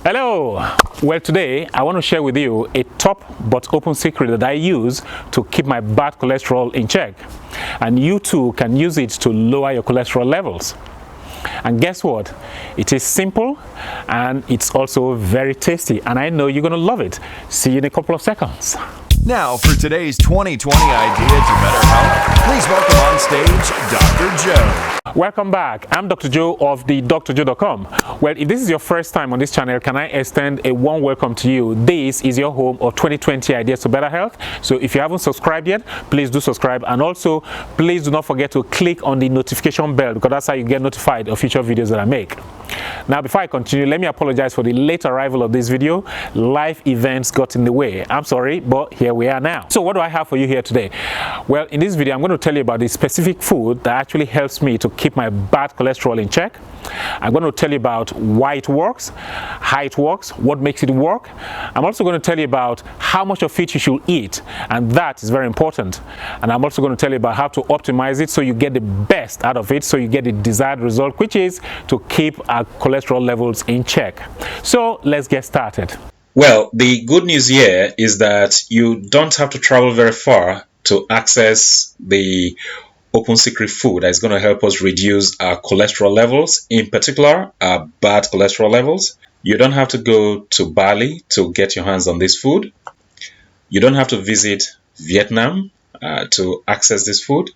Hello! Well, today I want to share with you a top but open secret that I use to keep my bad cholesterol in check. And you too can use it to lower your cholesterol levels. And guess what? It is simple and it's also very tasty. And I know you're going to love it. See you in a couple of seconds. Now, for today's 2020 idea to better health, please welcome on stage Dr. Joe. Welcome back. I'm Dr. Joe of the drjoe.com. Well, if this is your first time on this channel, can I extend a warm welcome to you. This is your home of 2020 ideas to better health. So if you haven't subscribed yet, please do subscribe, and also please do not forget to click on the notification bell, because that's how you get notified of future videos that I make. Now, before I continue, let me apologize for the late arrival of this video. Life events got in the way. I'm sorry, but here we are now. So what do I have for you here today? Well, in this video, I'm going to tell you about the specific food that actually helps me to keep my bad cholesterol in check. I'm going to tell you about why it works, how it works, what makes it work. I'm also going to tell you about how much of it you should eat, and that is very important. And I'm also going to tell you about how to optimize it so you get the best out of it, so you get the desired result, which is to keep our cholesterol levels in check. So let's get started. Well, the good news here is that you don't have to travel very far to access the open secret food that is going to help us reduce our cholesterol levels, in particular our bad cholesterol levels. You don't have to go to Bali to get your hands on this food. You don't have to visit Vietnam to access this food.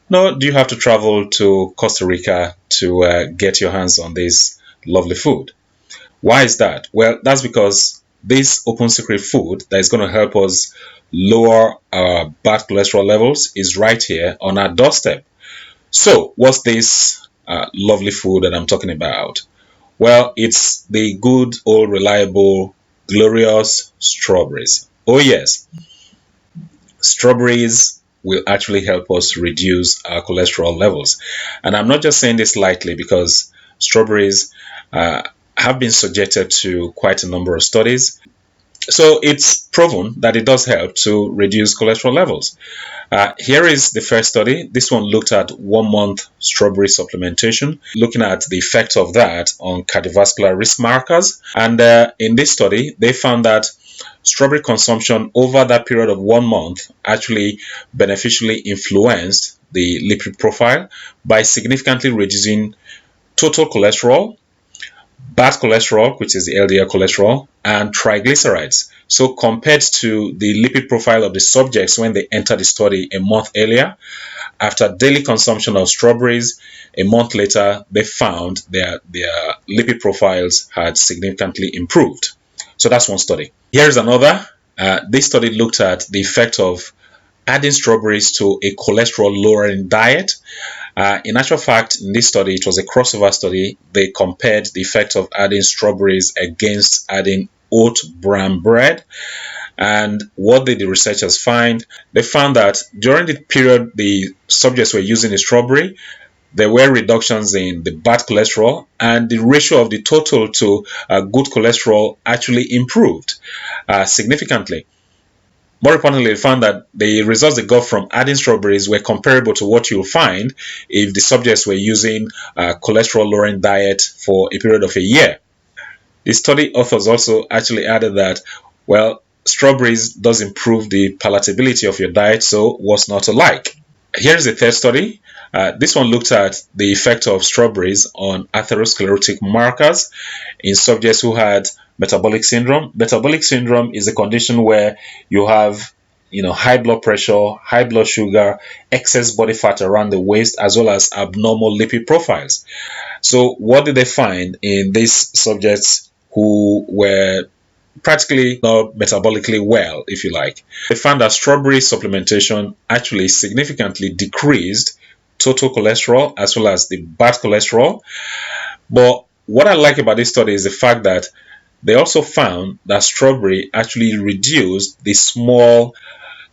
Nor do you have to travel to Costa Rica to get your hands on this lovely food. Why is that? Well, that's because this open secret food that is going to help us lower our bad cholesterol levels is right here on our doorstep. So what's this lovely food that I'm talking about? Well, it's the good old reliable glorious strawberries. Oh yes, strawberries will actually help us reduce our cholesterol levels. And I'm not just saying this lightly, because strawberries have been subjected to quite a number of studies. So it's proven that it does help to reduce cholesterol levels. Here is the first study. This one looked at 1 month strawberry supplementation, looking at the effect of that on cardiovascular risk markers. And in this study, they found that strawberry consumption over that period of 1 month actually beneficially influenced the lipid profile by significantly reducing total cholesterol, bad cholesterol, which is the LDL cholesterol, and triglycerides. So compared to the lipid profile of the subjects when they entered the study a month earlier, after daily consumption of strawberries, a month later, they found their lipid profiles had significantly improved. So that's one study. Here's another. This study looked at the effect of adding strawberries to a cholesterol-lowering diet. In actual fact, in this study, it was a crossover study. They compared the effect of adding strawberries against adding oat bran bread. And what did the researchers find? They found that during the period the subjects were using the strawberry, there were reductions in the bad cholesterol, and the ratio of the total to good cholesterol actually improved significantly. More importantly, they found that the results they got from adding strawberries were comparable to what you'll find if the subjects were using a cholesterol-lowering diet for a period of a year. The study authors also actually added that, well, strawberries does improve the palatability of your diet, so what's not to like? Here's the third study. This one looked at the effect of strawberries on atherosclerotic markers in subjects who had metabolic syndrome. Metabolic syndrome is a condition where you have high blood pressure, high blood sugar, excess body fat around the waist, as well as abnormal lipid profiles. So what did they find in these subjects who were practically not metabolically well, if you like? They found that strawberry supplementation actually significantly decreased total cholesterol as well as the bad cholesterol. But what I like about this study is the fact that they also found that strawberry actually reduced the small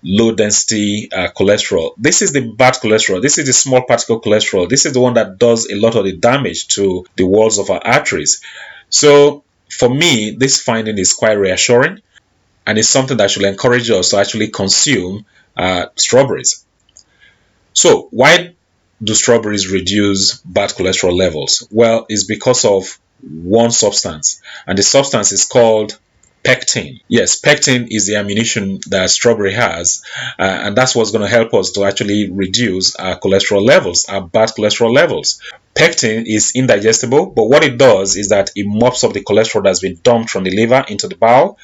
low density cholesterol. This is the bad cholesterol. This is the small particle cholesterol. This is the one that does a lot of the damage to the walls of our arteries. So for me, this finding is quite reassuring, and it's something that should encourage us to actually consume strawberries. So why do strawberries reduce bad cholesterol levels? Well, it's because of one substance, and the substance is called pectin. Yes, pectin is the ammunition that strawberry has, and that's what's going to help us to actually reduce our cholesterol levels, our bad cholesterol levels. Pectin is indigestible, but what it does is that it mops up the cholesterol that's been dumped from the liver into the bowel,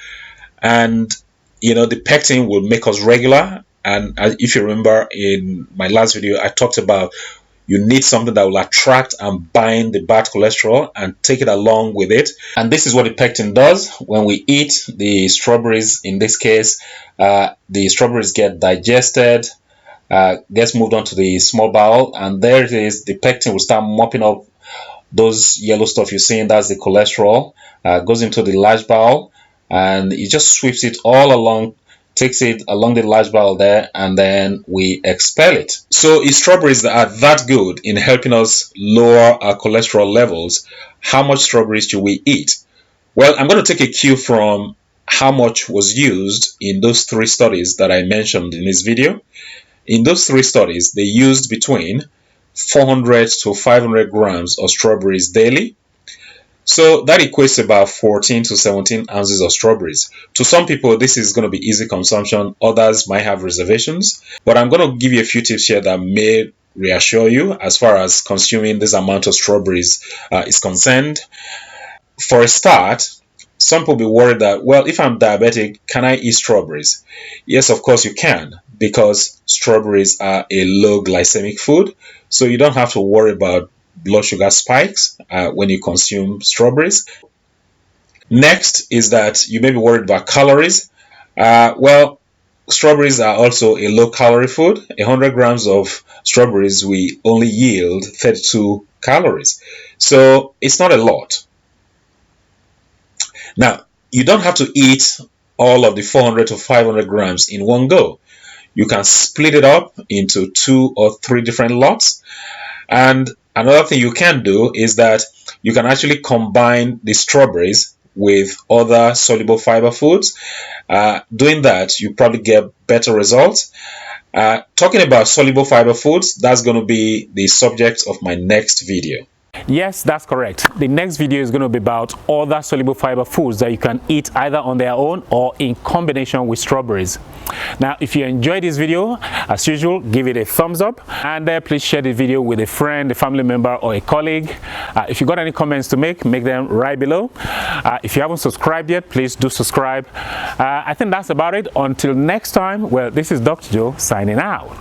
and the pectin will make us regular. And if you remember in my last video, I talked about you need something that will attract and bind the bad cholesterol and take it along with it. And this is what the pectin does. When we eat the strawberries, in this case, the strawberries get digested, gets moved on to the small bowel, and there it is. The pectin will start mopping up those yellow stuff you're seeing. That's the cholesterol. Goes into the large bowel, and it just sweeps it all along, takes it along the large bowel there, and then we expel it. So if strawberries are that good in helping us lower our cholesterol levels, how much strawberries should we eat? Well, I'm going to take a cue from how much was used in those 3 studies that I mentioned in this video. In those 3 studies, they used between 400 to 500 grams of strawberries daily. So that equates to about 14 to 17 ounces of strawberries. To some people, this is going to be easy consumption. Others might have reservations. But I'm going to give you a few tips here that may reassure you as far as consuming this amount of strawberries is concerned. For a start, some people will be worried that, well, if I'm diabetic, can I eat strawberries? Yes, of course you can, because strawberries are a low glycemic food. So you don't have to worry about blood sugar spikes when you consume strawberries. Next is that you may be worried about calories. Well, strawberries are also a low calorie food. 100 grams of strawberries will only yield 32 calories. So it's not a lot. Now, you don't have to eat all of the 400 to 500 grams in one go. You can split it up into 2 or 3 different lots. And another thing you can do is that you can actually combine the strawberries with other soluble fiber foods. Doing that, you probably get better results. Talking about soluble fiber foods, that's going to be the subject of my next video. Yes, that's correct. The next video is going to be about other soluble fiber foods that you can eat either on their own or in combination with strawberries. Now, if you enjoyed this video, as usual, give it a thumbs up, and please share the video with a friend, a family member, or a colleague. If you got any comments to make them right below. If you haven't subscribed yet, please do subscribe. I think that's about it. Until next time, well, this is Dr. Joe signing out.